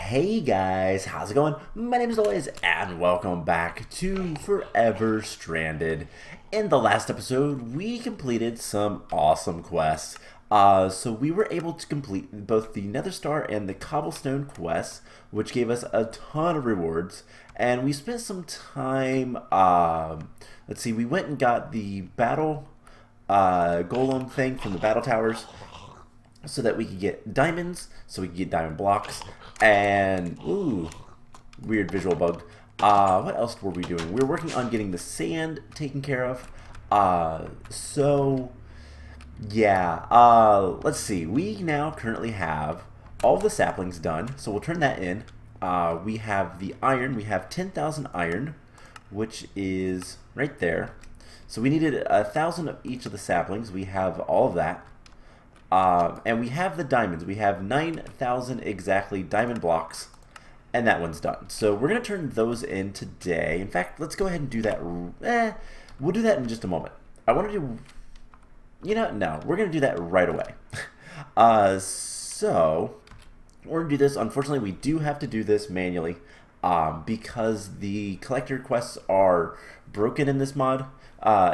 Hey guys, how's it going? My name is Lois, and welcome back to Forever Stranded. In the last episode, we completed some awesome quests. So we were able to complete both the Nether Star and the Cobblestone quests, which gave us a ton of rewards. And we spent some time, let's see, we went and got the battle golem thing from the battle towers, so that we could get diamonds, so we could get diamond blocks, and ooh, weird visual bug. What else were we doing? We were working on getting the sand taken care of. So yeah, let's see. We now currently have all of the saplings done, so we'll turn that in. We have the iron. We have 10,000 iron, which is right there. So we needed 1,000 of each of the saplings. We have all of that. And we have the diamonds. We have 9,000 exactly diamond blocks, and that one's done. So we're going to turn those in today. In fact, let's go ahead and do that. We'll do that in just a moment. I want to do... no, we're going to do that right away. So we're going to do this. Unfortunately, we do have to do this manually because the collector quests are broken in this mod,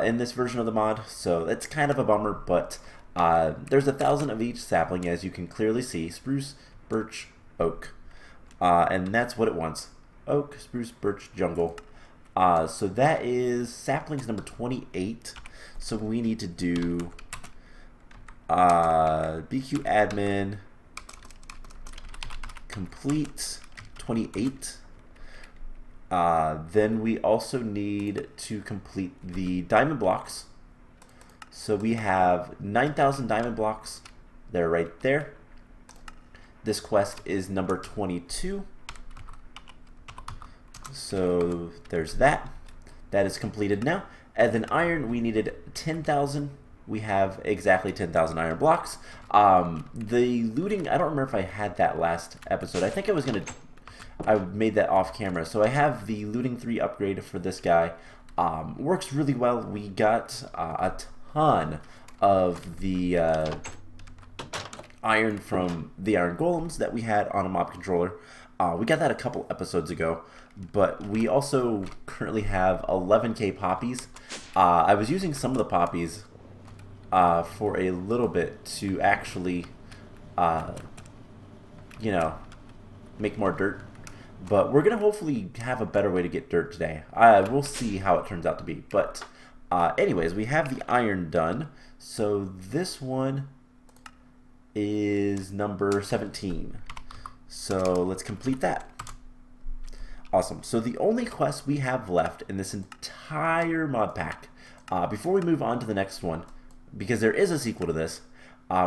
in this version of the mod. So it's kind of a bummer, but... there's 1,000 of each sapling, as you can clearly see. Spruce, birch, oak. And that's what it wants. Oak, spruce, birch, jungle. So that is saplings number 28. So we need to do BQ admin complete 28. Then we also need to complete the diamond blocks. So we have 9,000 diamond blocks. They're right there. This quest is number 22. So there's that. That is completed now. And then iron, we needed 10,000. We have exactly 10,000 iron blocks. The looting, I don't remember if I had that last episode. I think I made that off camera. So I have the looting 3 upgrade for this guy. Works really well. We got a ton of the iron from the iron golems that we had on a mob controller. We got that a couple episodes ago, but we also currently have 11k poppies. I was using some of the poppies for a little bit to actually make more dirt, but we're gonna hopefully have a better way to get dirt today. We'll see how it turns out to be, but anyways, we have the iron done. So this one is number 17. So let's complete that. Awesome. So the only quest we have left in this entire mod pack, before we move on to the next one, because there is a sequel to this,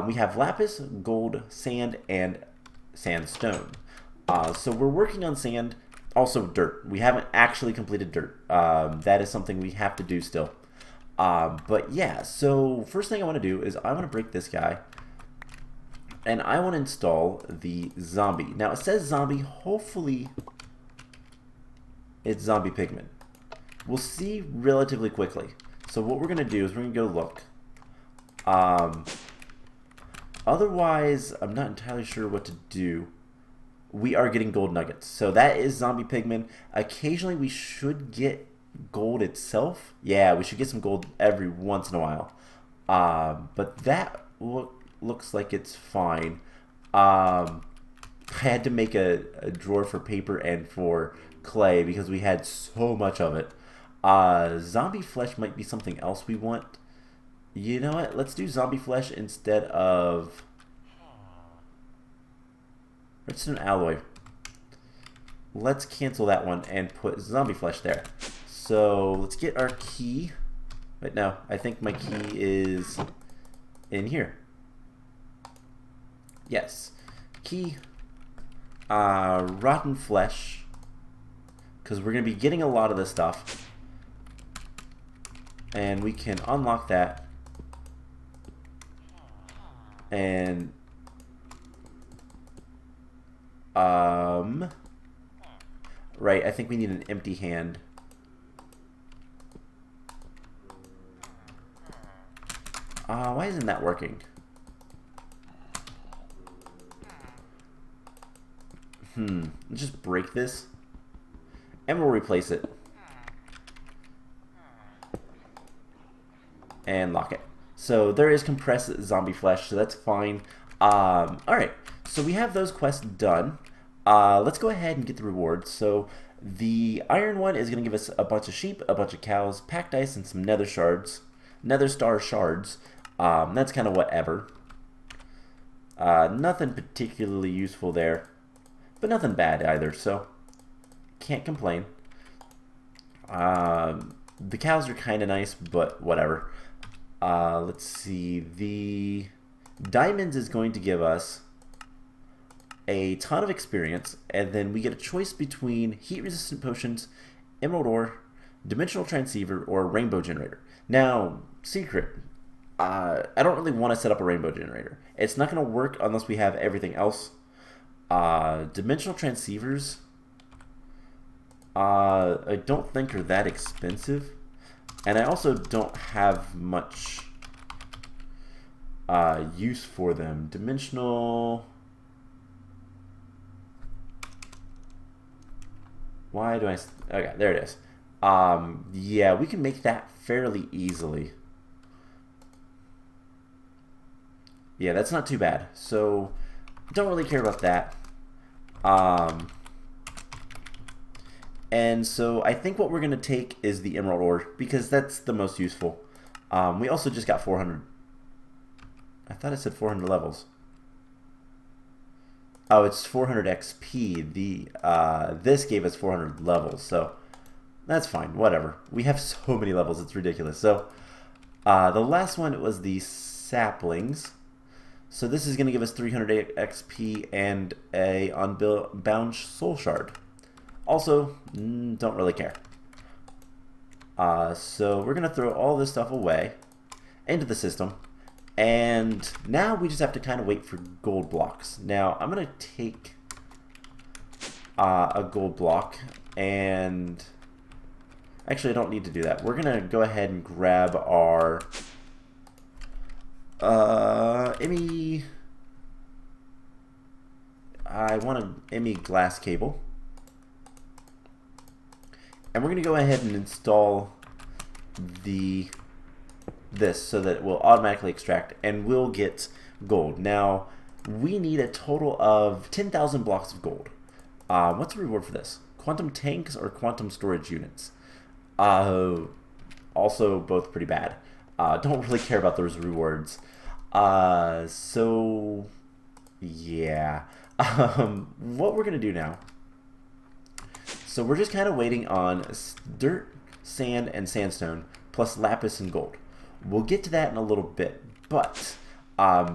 we have lapis, gold, sand, and sandstone. So we're working on sand, also dirt. We haven't actually completed dirt. That is something we have to do still. But yeah, so first thing I want to do is I want to break this guy, and I want to install the zombie. Now it says zombie, hopefully it's zombie pigment. We'll see relatively quickly. So what we're going to do is we're going to go look. Otherwise, I'm not entirely sure what to do. We are getting gold nuggets. So that is zombie pigment. Occasionally we should get gold itself. Yeah, we should get some gold every once in a while. But that looks like it's fine. I had to make a drawer for paper and for clay because we had so much of it. Zombie flesh might be something else we want. You know what? Let's do zombie flesh instead of redstone alloy. Let's cancel that one and put zombie flesh there. So let's get our key. Wait, no, I think my key is in here. Yes. Key. Rotten flesh. Because we're going to be getting a lot of this stuff. And we can unlock that. And right, I think we need an empty hand. Why isn't that working? Let's just break this. And we'll replace it. And lock it. So there is compressed zombie flesh, so that's fine. Alright, so we have those quests done. Let's go ahead and get the rewards. So the iron one is going to give us a bunch of sheep, a bunch of cows, packed ice, and some nether shards. Nether star shards. That's kind of whatever. Nothing particularly useful there, but nothing bad either, so can't complain. The cows are kind of nice, but whatever. Let's see. The diamonds is going to give us a ton of experience, and then we get a choice between heat-resistant potions, emerald ore, dimensional transceiver, or rainbow generator. Now, secret. I don't really want to set up a rainbow generator. It's not going to work unless we have everything else. Dimensional transceivers, I don't think are that expensive. And I also don't have much use for them. Dimensional... Why do I... Okay, there it is. Yeah, we can make that fairly easily. Yeah, that's not too bad. So, don't really care about that. And so I think what we're going to take is the emerald ore, because that's the most useful. We also just got 400. I thought it said 400 levels. Oh, it's 400 XP. This gave us 400 levels, so that's fine. Whatever. We have so many levels, it's ridiculous. So the last one was the saplings. So this is going to give us 300 XP and a unbound soul shard. Also, don't really care. So we're going to throw all this stuff away into the system. And now we just have to kind of wait for gold blocks. Now, I'm going to take a gold block, and actually I don't need to do that. We're going to go ahead and grab our Emmy... I want an Emmy glass cable. And we're going to go ahead and install this so that it will automatically extract, and we'll get gold. Now, we need a total of 10,000 blocks of gold. What's the reward for this? Quantum tanks or quantum storage units? Also both pretty bad. Don't really care about those rewards. So, yeah. What we're going to do now... So we're just kind of waiting on dirt, sand, and sandstone, plus lapis and gold. We'll get to that in a little bit, but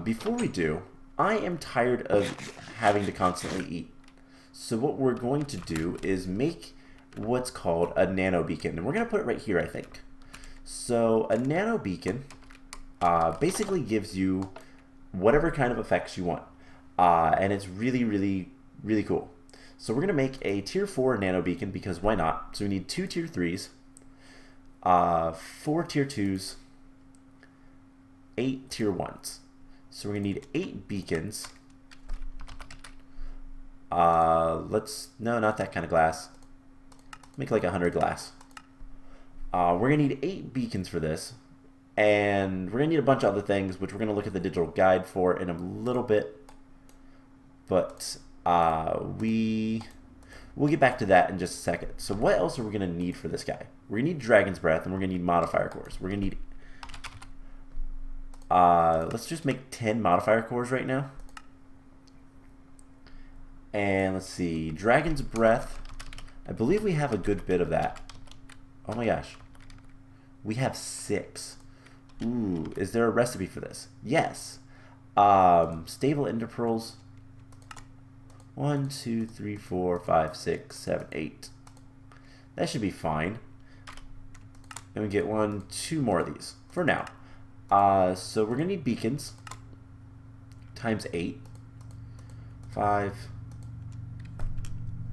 before we do, I am tired of having to constantly eat. So what we're going to do is make what's called a nano beacon, and we're going to put it right here, I think. So a nano beacon basically gives you whatever kind of effects you want, and it's really, really, really cool. So we're going to make a tier 4 nano beacon, because why not? So we need 2 tier 3s, 4 tier 2s, 8 tier 1s. So we're going to need 8 beacons. No, not that kind of glass. Make like 100 glass. We're going to need 8 beacons for this. And we're going to need a bunch of other things, which we're going to look at the digital guide for in a little bit. But... we'll get back to that in just a second. So what else are we going to need for this guy? We're going to need Dragon's Breath, and we're going to need modifier cores. We're going to need... let's just make 10 modifier cores right now. And let's see. Dragon's Breath. I believe we have a good bit of that. Oh my gosh. We have 6. Ooh, is there a recipe for this? Yes. Stable ender pearls. 1, 2, 3, 4, 5, 6, 7, 8. That should be fine. And we get 1, 2 more of these for now. So we're going to need beacons times 8. 5.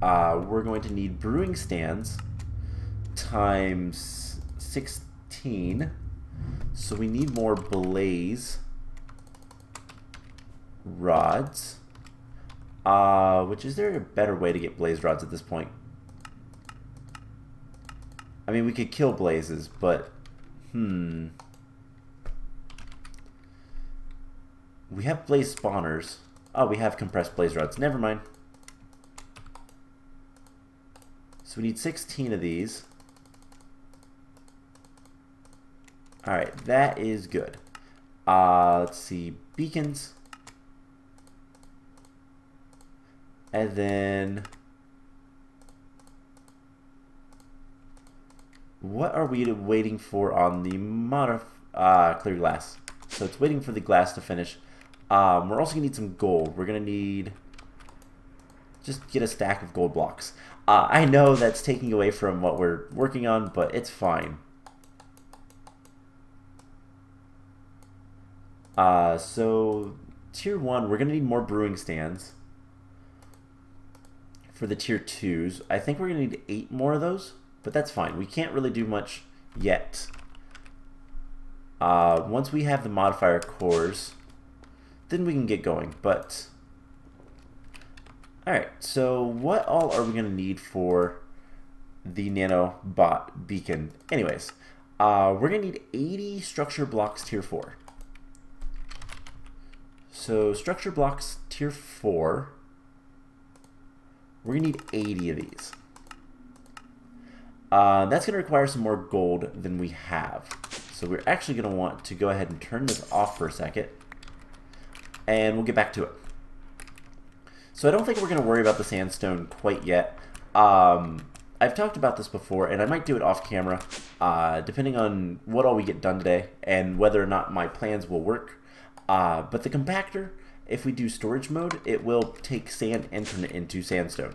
We're going to need brewing stands times 16. So we need more blaze rods. Which, is there a better way to get blaze rods at this point? I mean, we could kill blazes, but we have blaze spawners. Oh, we have compressed blaze rods. Never mind. So we need 16 of these. Alright, that is good. Let's see. Beacons. And then... what are we waiting for on the clear glass? So it's waiting for the glass to finish. We're also going to need some gold. We're going to need... just get a stack of gold blocks. I know that's taking away from what we're working on, but it's fine. So, tier 1, we're going to need more brewing stands. For the tier 2s, I think we're going to need 8 more of those, but that's fine. We can't really do much yet. Once we have the modifier cores, then we can get going, but... alright, so what all are we going to need for the Nano Bot Beacon? Anyways, we're going to need 80 structure blocks tier 4. So structure blocks tier 4, we're going to need 80 of these. That's going to require some more gold than we have. So we're actually going to want to go ahead and turn this off for a second, and we'll get back to it. So I don't think we're going to worry about the sandstone quite yet. I've talked about this before, and I might do it off camera, depending on what all we get done today and whether or not my plans will work. But the compactor, if we do storage mode, it will take sand and turn it into sandstone.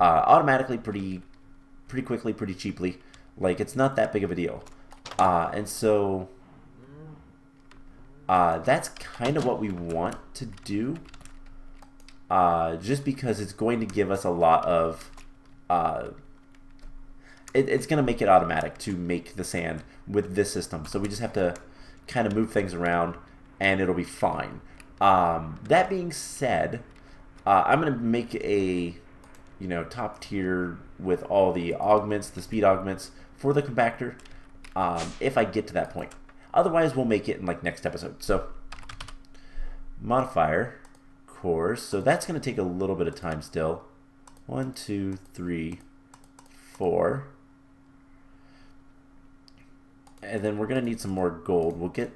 Automatically, pretty quickly, pretty cheaply. Like, it's not that big of a deal. And so, that's kind of what we want to do. Just because it's going to give us a lot of... it's going to make it automatic to make the sand with this system. So we just have to kind of move things around, and it'll be fine. That being said, I'm going to make a top tier with all the augments, the speed augments for the compactor, if I get to that point. Otherwise, we'll make it in like next episode. So modifier cores, so that's going to take a little bit of time still. 1, 2, 3, 4. And then we're going to need some more gold. We'll get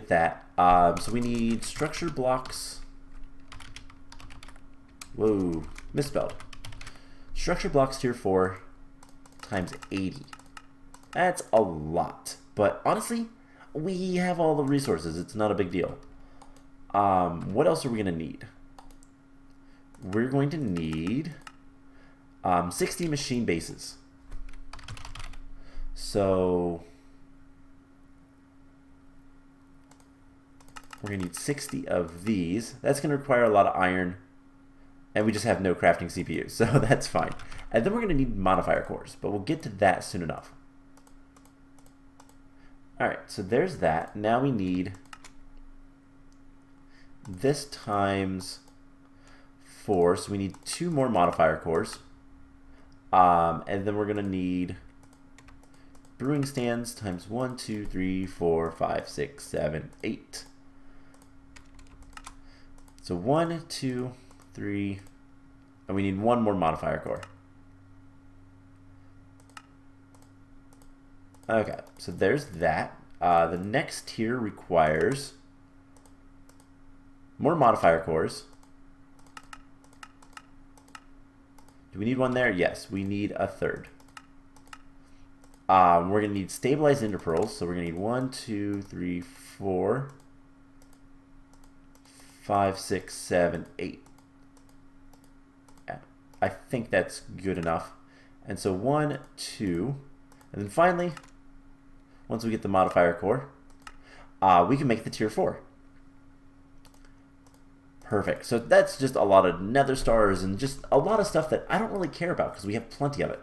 that. So we need structure blocks. Whoa, misspelled. Structure blocks tier 4 times 80. That's a lot. But honestly, we have all the resources. It's not a big deal. What else are we going to need? We're going to need 60 machine bases. So we're going to need 60 of these. That's going to require a lot of iron, and we just have no crafting CPUs, so that's fine. And then we're going to need modifier cores, but we'll get to that soon enough. Alright, so there's that. Now we need this times 4, so we need 2 more modifier cores. And then we're going to need brewing stands times 1, 2, 3, 4, 5, 6, 7, 8. So 1, 2, 3, and we need 1 more modifier core. Okay, so there's that. The next tier requires more modifier cores. Do we need 1 there? Yes, we need a 3rd. We're going to need stabilized interpearls, so we're going to need 1, 2, 3, 4, 5, 6, 7, 8. Yeah, I think that's good enough. And so 1, 2, and then finally, once we get the modifier core, we can make the tier 4. Perfect. So that's just a lot of nether stars and just a lot of stuff that I don't really care about because we have plenty of it.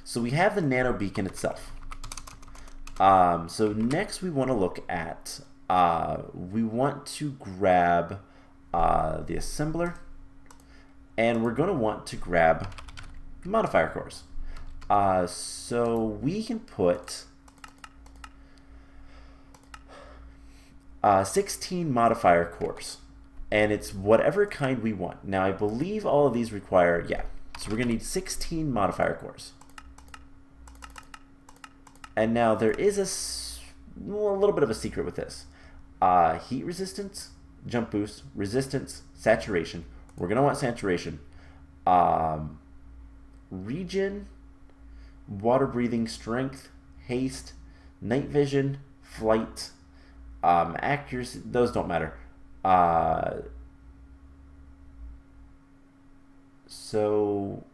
So we have the Nano Beacon itself. So next we want to look at, we want to grab the assembler, and we're going to want to grab modifier cores. So we can put 16 modifier cores, and it's whatever kind we want. Now I believe all of these require, yeah, so we're going to need 16 modifier cores. And now there is a little bit of a secret with this. Heat resistance, jump boost, resistance, saturation. We're going to want saturation. Regen, water breathing, strength, haste, night vision, flight, accuracy, those don't matter. So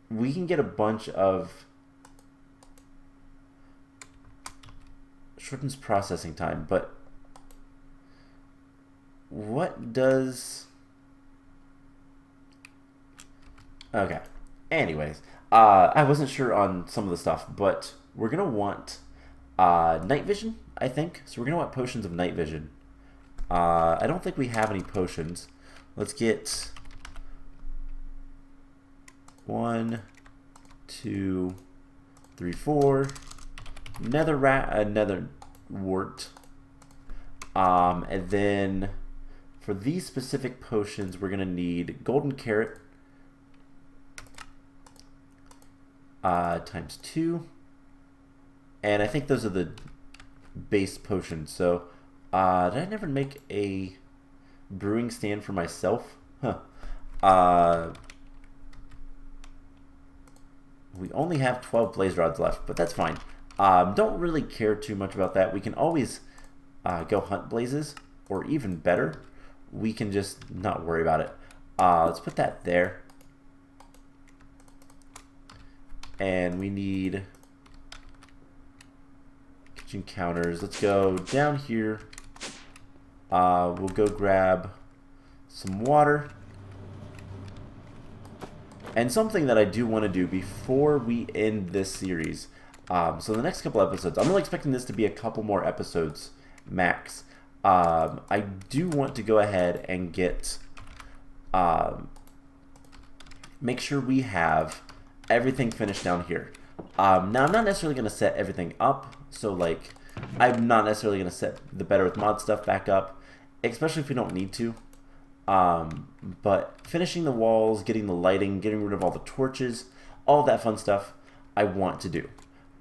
we can get a bunch of shortens processing time, but what does... Okay. Anyways, I wasn't sure on some of the stuff, but we're going to want night vision, I think. So we're going to want potions of night vision. I don't think we have any potions. Let's get 1, 2, 3, 4. Nether wart. And then for these specific potions, we're going to need golden carrot times 2. And I think those are the base potions. So, did I never make a brewing stand for myself? Huh. We only have 12 blaze rods left, but that's fine. Don't really care too much about that. We can always go hunt blazes, or even better, we can just not worry about it. Let's put that there. And we need kitchen counters. Let's go down here. We'll go grab some water. And something that I do want to do before we end this series. So the next couple episodes, I'm really expecting this to be a couple more episodes max. I do want to go ahead and get, make sure we have everything finished down here. Now I'm not necessarily going to set everything up, so like I'm not necessarily going to set the Better with Mod stuff back up, especially if we don't need to. But finishing the walls, getting the lighting, getting rid of all the torches, all that fun stuff I want to do.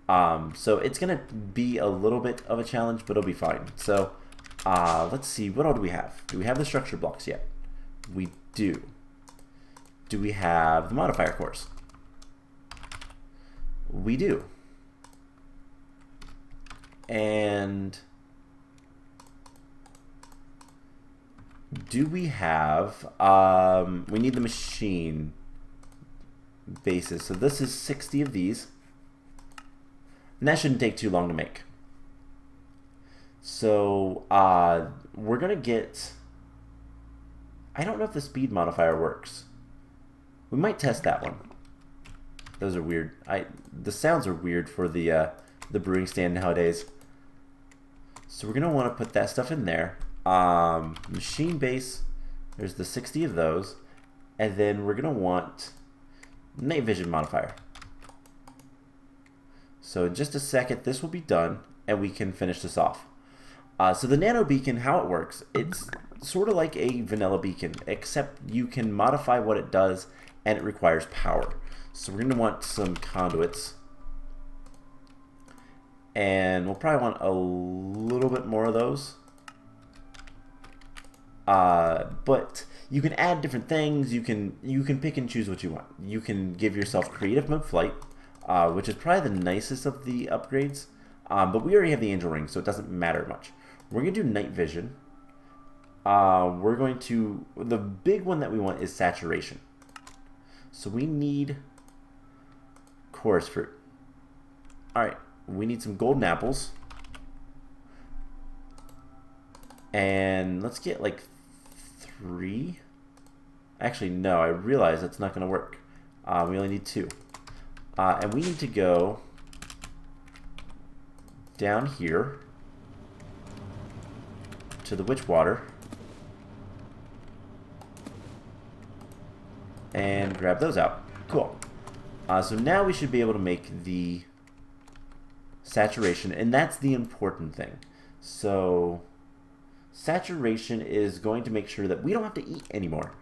So it's going to be a little bit of a challenge, but it'll be fine. So let's see, what all do we have? Do we have the structure blocks yet? We do. Do we have the modifier cores? We do. And do we have, we need the machine bases. So this is 60 of these. And that shouldn't take too long to make. So we're going to get, I don't know if the speed modifier works. We might test that one. Those are weird. The sounds are weird for the brewing stand nowadays. So we're going to want to put that stuff in there. Machine base, there's the 60 of those. And then we're going to want night vision modifier. So in just a second, this will be done, and we can finish this off. So the Nano Beacon, how it works, it's sort of like a vanilla beacon, except you can modify what it does, and it requires power. So we're going to want some conduits. And we'll probably want a little bit more of those. But you can add different things. You can pick and choose what you want. You can give yourself creative mode flight, which is probably the nicest of the upgrades. But we already have the angel ring, so it doesn't matter much. We're going to do night vision. We're going to, the big one that we want is saturation. So we need chorus fruit. Alright, we need some golden apples. And let's get like 3. Actually, no, I realize that's not going to work. We only need 2. And we need to go down here to the witch water. and grab those out. Cool. So now we should be able to make the saturation, and that's the important thing. So saturation is going to make sure that we don't have to eat anymore.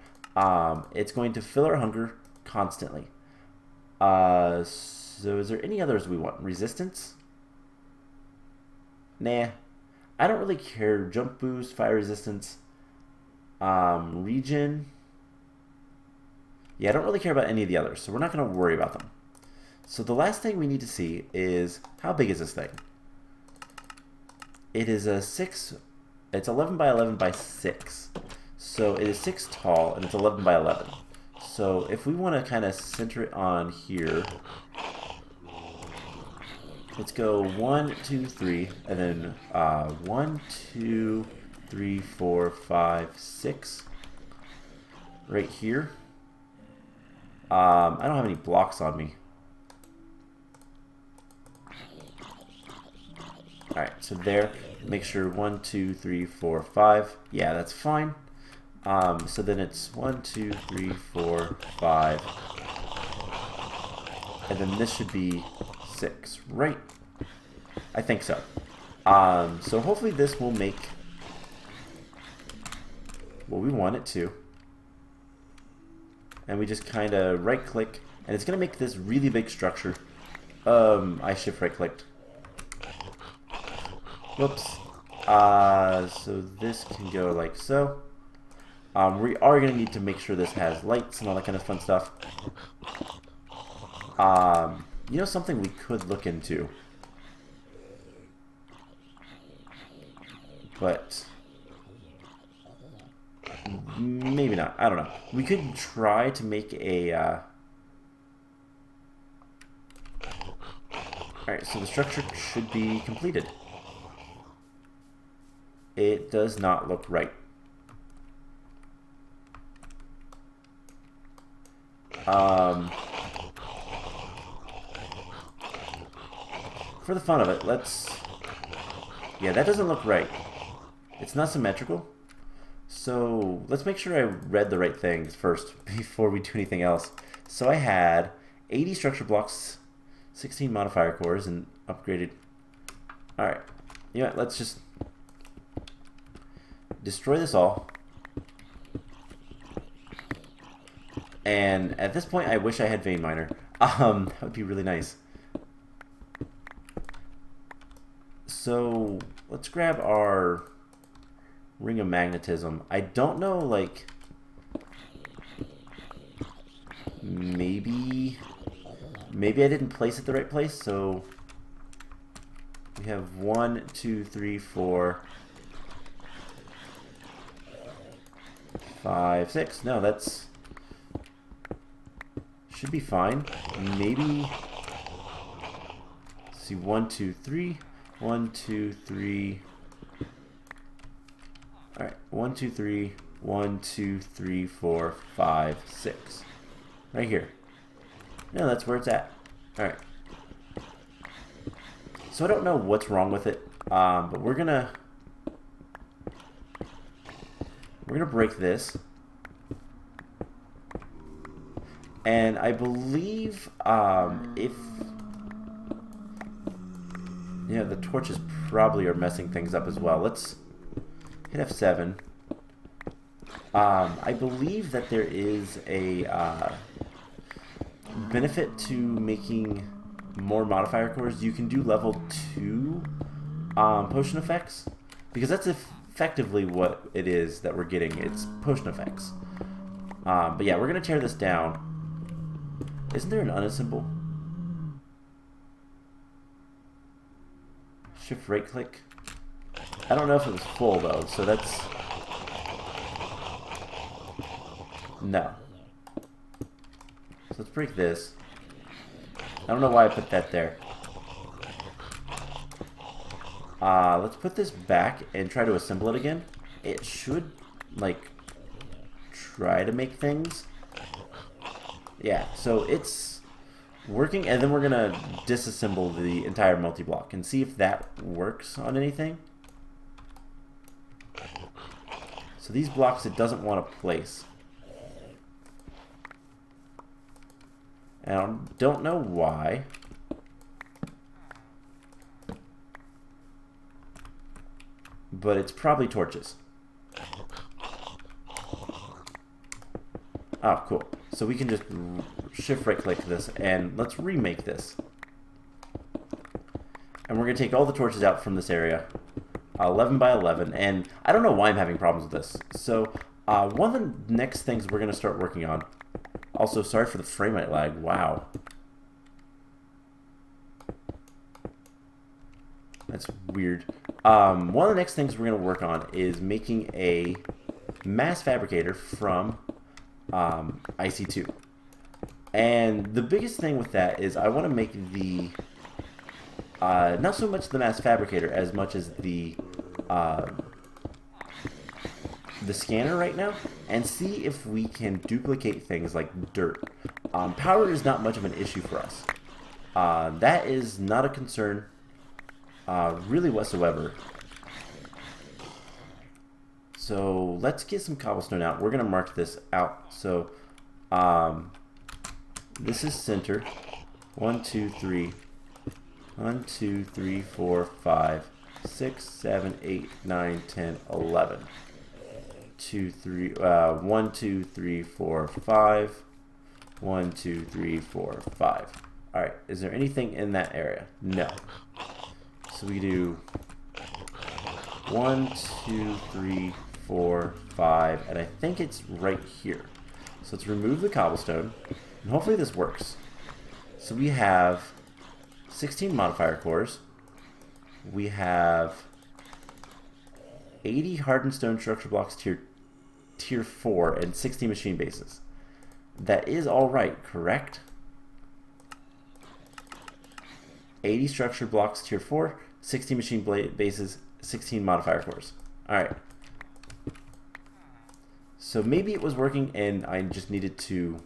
It's going to fill our hunger constantly. So is there any others we want? Resistance? Nah. I don't really care. Jump boost, fire resistance, regen. Yeah, I don't really care about any of the others, so we're not going to worry about them. So the last thing we need to see is, how big is this thing? It is a 6, it's 11 by 11 by 6. So it is 6 tall, and it's 11 by 11. So if we want to kind of center it on here, let's go 1, 2, 3, and then 1, 2, 3, 4, 5, 6, right here. I don't have any blocks on me. Alright, so there, make sure 1, 2, 3, 4, 5. Yeah, that's fine. So then it's 1, 2, 3, 4, 5. And then this should be 6, right? I think so. So hopefully this will make what we want it to. And we just kind of right click, and it's going to make this really big structure. I shift right clicked. Whoops. So this can go like so. We are going to need to make sure this has lights and all that kind of fun stuff. You know, something we could look into, but maybe not. I don't know. We could try to make a... Alright, so the structure should be completed. It does not look right. For the fun of it, let's... Yeah, that doesn't look right. It's not symmetrical. So let's make sure I read the right things first before we do anything else. So I had 80 structure blocks, 16 modifier cores, and upgraded. Alright. You know what, let's just destroy this all. And at this point, I wish I had Vein Miner. That would be really nice. So let's grab our Ring of Magnetism. I don't know, like, maybe I didn't place it the right place. So we have 1, 2, 3, 4, 5, 6. No, that's should be fine. Maybe, let's see, 1, 2, 3, 1, 2, 3. Alright, 1, 2, 3, 1, 2, 3, 4, 5, 6. Right here. No, that's where it's at. Alright. So I don't know what's wrong with it, but we're gonna break this. And I believe if... Yeah, the torches probably are messing things up as well. Let's hit F7. I believe that there is a benefit to making more modifier cores. You can do level 2 potion effects, because that's effectively what it is that we're getting. It's potion effects. But yeah, we're going to tear this down. Isn't there an unassemble? Shift right click. I don't know if it was full though, so that's... No. So let's break this. I don't know why I put that there. Let's put this back and try to assemble it again. It should, like, try to make things. Yeah, so it's working, and then we're gonna disassemble the entire multi-block and see if that works on anything. So these blocks it doesn't want to place. I don't know why. But it's probably torches. Oh, cool. So we can just shift right click this and let's remake this. And we're going to take all the torches out from this area. 11 by 11. And I don't know why I'm having problems with this. So one of the next things we're going to start working on. Also, sorry for the frame rate lag. Wow. That's weird. One of the next things we're going to work on is making a mass fabricator from IC2. And the biggest thing with that is I want to make the not so much the mass fabricator as much as the scanner right now, and see if we can duplicate things like dirt. Power is not much of an issue for us. That is not a concern really whatsoever. So let's get some cobblestone out. We're going to mark this out. So this is center. 1, 2, 3. 1, 2, 3, 4, 5, 6, 7, 8, 9, 10, 11. 2, 3, 1, 2, 3, 4, 5. 1, 2, 3, 4, 5. Alright, is there anything in that area? No. So we do 1, 2, 3, 4, 5, and I think it's right here. So let's remove the cobblestone, and hopefully this works. So we have 16 modifier cores. We have 80 hardened stone structure blocks tier 4 and 60 machine bases. That is all right, correct? 80 structure blocks tier 4, 60 machine bases, 16 modifier cores. Alright. So maybe it was working and I just needed to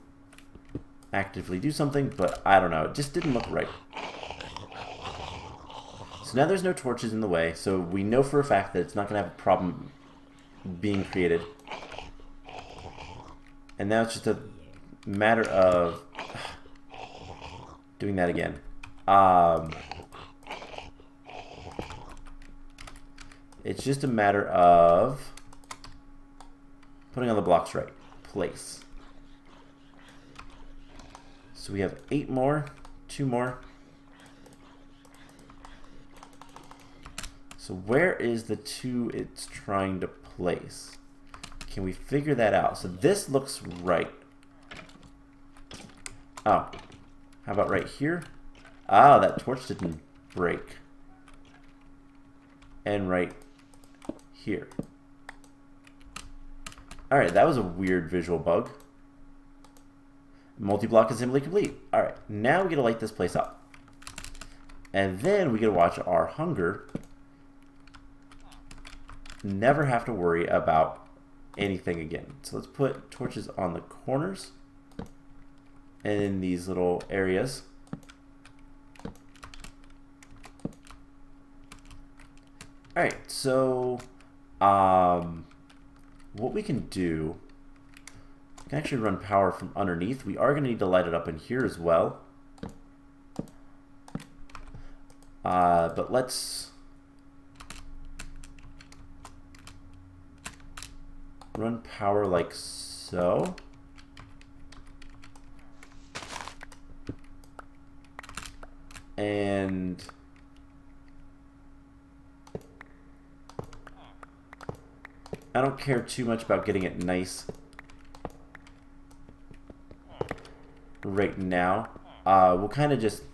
actively do something, but I don't know. It just didn't look right. So now there's no torches in the way, so we know for a fact that it's not going to have a problem being created. And now it's just a matter of doing that again. It's just a matter of putting all the blocks right place. So we have 8 more, 2 more. So where is the 2 it's trying to place? Can we figure that out? So this looks right. Oh, how about right here? Ah, that torch didn't break. And right here. Alright, that was a weird visual bug. Multi-block assembly complete. Alright, now we get to light this place up. And then we get to watch our hunger never have to worry about anything again. So let's put torches on the corners and in these little areas. Alright, so what we can do, we can actually run power from underneath. We are going to need to light it up in here as well. But let's run power like so. And I don't care too much about getting it nice right now. We'll kind of just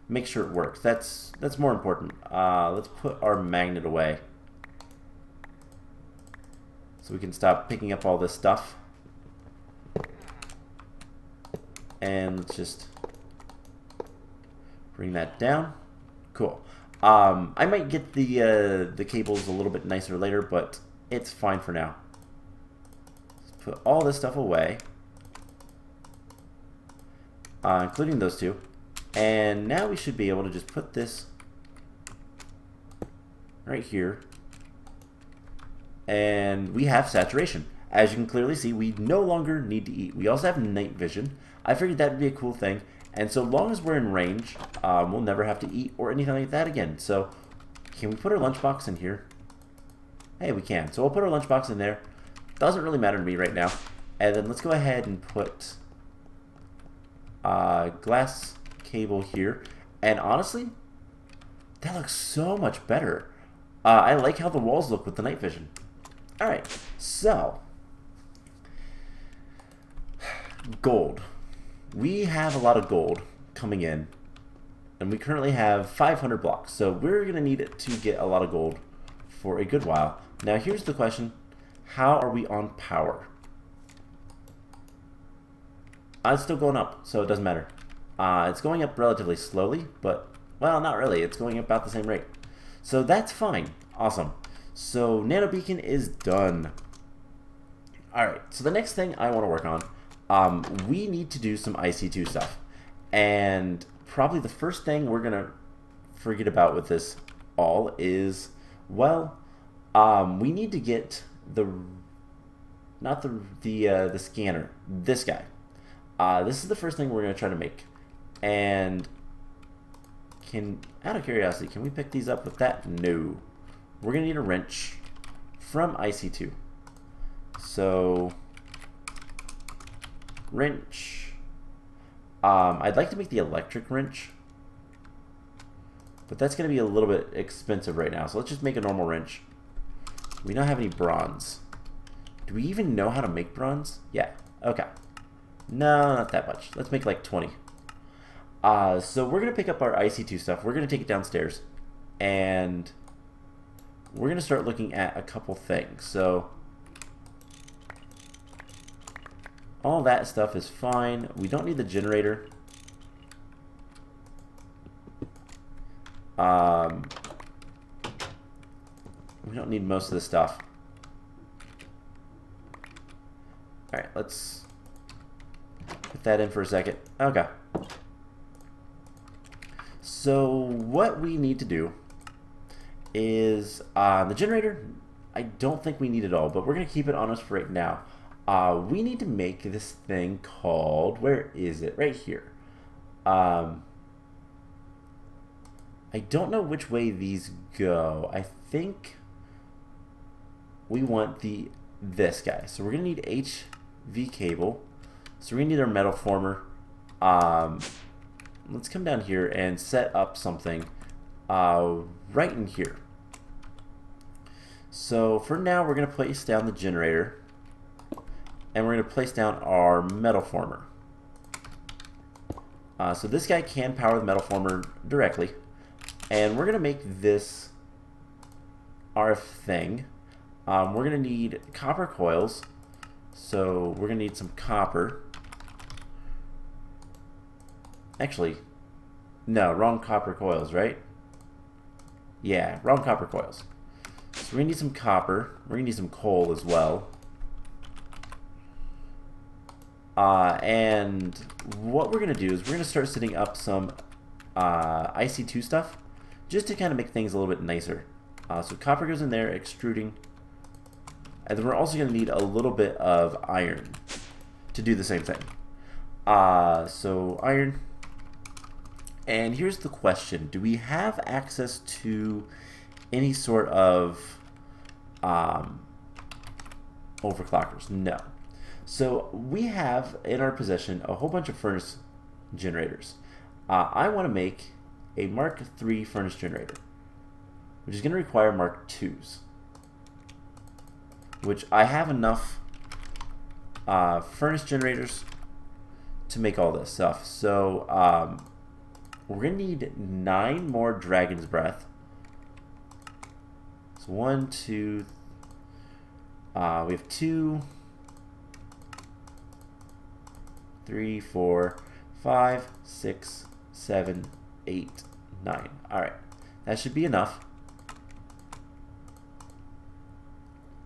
make sure it works. That's more important. Let's put our magnet away so we can stop picking up all this stuff. And let's just bring that down. Cool. I might get the cables a little bit nicer later, but it's fine for now. Let's put all this stuff away, including those 2. And now we should be able to just put this right here. And we have saturation. as you can clearly see, we no longer need to eat. We also have night vision. I figured that would be a cool thing. And so long as we're in range, we'll never have to eat or anything like that again. So can we put our lunchbox in here? Hey, we can. So we'll put our lunchbox in there. Doesn't really matter to me right now. And then let's go ahead and put glass cable here. And honestly, that looks so much better. I like how the walls look with the night vision. Alright, so gold. We have a lot of gold coming in, and we currently have 500 blocks, so we're going to need it to get a lot of gold for a good while. Now here's the question, how are we on power? It's still going up, so it doesn't matter. It's going up relatively slowly, but, well, not really. It's going up about the same rate. So that's fine. Awesome. So Nano Beacon is done. Alright, so the next thing I want to work on, we need to do some IC2 stuff. And probably the first thing we're going to forget about with this all is, well, we need to get not the scanner, this guy. This is the first thing we're going to try to make. And out of curiosity, can we pick these up with that? No. We're going to need a wrench from IC2. So, wrench. I'd like to make the electric wrench, but that's going to be a little bit expensive right now. So let's just make a normal wrench. We don't have any bronze. Do we even know how to make bronze? Yeah. Okay. No, not that much. Let's make like 20. So we're going to pick up our IC2 stuff. We're going to take it downstairs, and we're going to start looking at a couple things. So all that stuff is fine. We don't need the generator. We don't need most of this stuff. Alright, let's put that in for a second. Okay. So what we need to do is the generator, I don't think we need it all, but we're going to keep it on us for right now. We need to make this thing called, where is it? Right here. I don't know which way these go. I think we want this guy. So we're going to need HV cable. So we're going to need our metal former. Let's come down here and set up something right in here. So for now, we're going to place down the generator, and we're going to place down our metal former. So this guy can power the metal former directly, and we're going to make this RF thing. We're going to need copper coils, so we're going to need some copper. Actually, no, wrong copper coils, right? Yeah, wrong copper coils. So we're going to need some copper. We're going to need some coal as well. And what we're going to do is we're going to start setting up some IC2 stuff just to kind of make things a little bit nicer. So copper goes in there, extruding. And then we're also going to need a little bit of iron to do the same thing. So iron. And here's the question. Do we have access to any sort of overclockers? No. So we have in our possession a whole bunch of furnace generators. I want to make a Mark III furnace generator, which is going to require Mark IIs, which I have enough furnace generators to make all this stuff. So we're going to need 9 more Dragon's Breath. So 1, 2, we have 2, 3, 4, 5, 6, 7, 8, 9. Alright, that should be enough.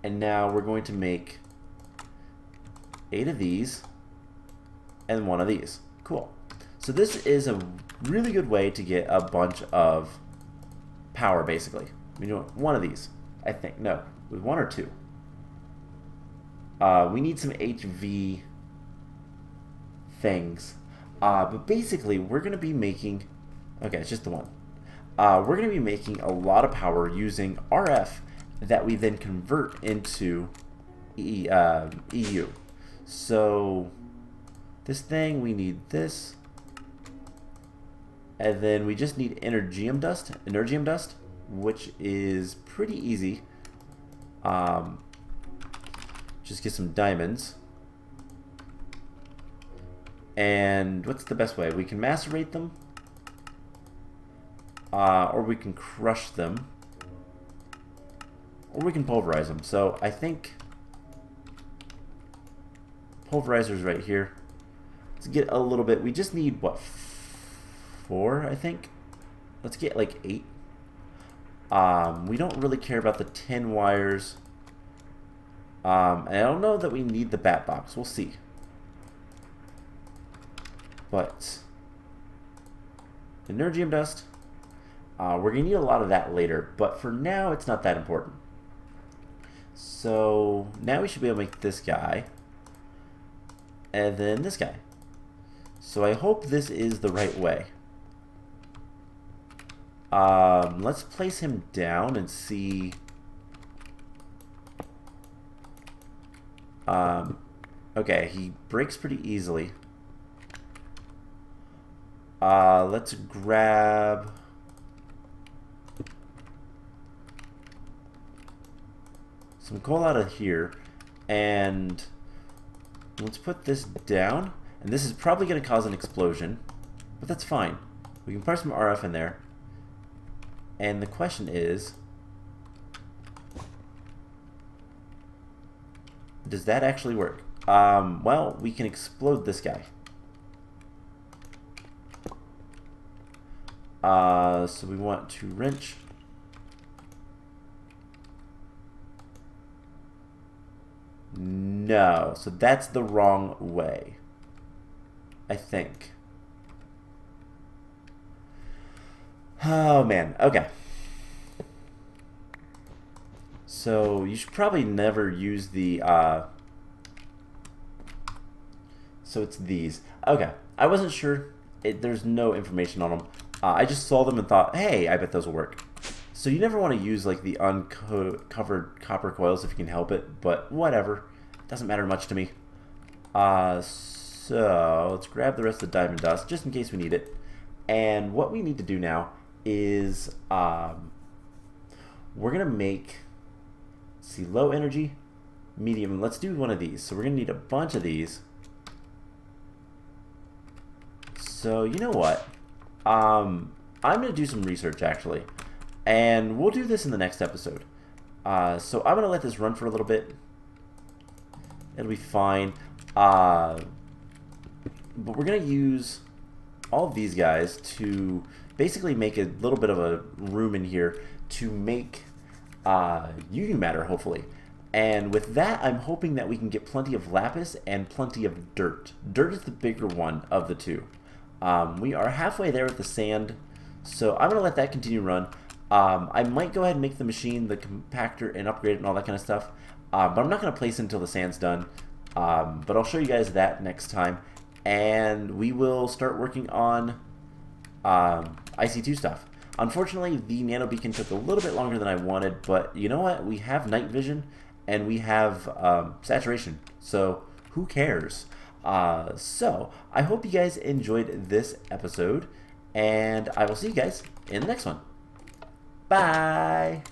And now we're going to make 8 of these and 1 of these. Cool. So this is a really good way to get a bunch of power, basically. We do 1 of these, I think. No, with 1 or 2. We need some HV things. But basically, we're going to be making... Okay, it's just the one. We're going to be making a lot of power using RF that we then convert into EU. So, this thing, we need this. And then we just need energium dust, which is pretty easy. Just get some diamonds. And what's the best way? We can macerate them. Or we can crush them. Or we can pulverize them. So I think pulverizer's right here. Let's get a little bit. We just need, what, 4, I think? Let's get like 8. We don't really care about the 10 wires. And I don't know that we need the bat box. We'll see. But energium dust. We're going to need a lot of that later. But for now, it's not that important. So now we should be able to make this guy. And then this guy. So I hope this is the right way. Let's place him down and see. Okay, he breaks pretty easily. Let's grab some coal out of here, and let's put this down. And this is probably going to cause an explosion, but that's fine. We can put some RF in there. And the question is, does that actually work? Well, we can explode this guy. So we want to wrench. No, so that's the wrong way, I think. Oh man, okay. So you should probably never use the, so it's these. Okay, I wasn't sure. There's no information on them. I just saw them and thought, hey, I bet those will work. So you never want to use like the uncovered copper coils if you can help it, but whatever. It doesn't matter much to me. So let's grab the rest of the diamond dust just in case we need it. And what we need to do now is we're going to make, see, low energy, medium. Let's do one of these. So we're going to need a bunch of these. So you know what? I'm going to do some research actually. And we'll do this in the next episode. So I'm going to let this run for a little bit. It'll be fine. But we're going to use all of these guys to basically make a little bit of a room in here to make union matter, hopefully. And with that, I'm hoping that we can get plenty of lapis and plenty of dirt. Dirt is the bigger one of the two. We are halfway there with the sand, so I'm going to let that continue run. I might go ahead and make the machine, the compactor, and upgrade it and all that kind of stuff. But I'm not going to place it until the sand's done. But I'll show you guys that next time. And we will start working on IC2 stuff. Unfortunately, the Nano Beacon took a little bit longer than I wanted, but you know what? We have night vision, and we have saturation, so who cares? So, I hope you guys enjoyed this episode, and I will see you guys in the next one. Bye!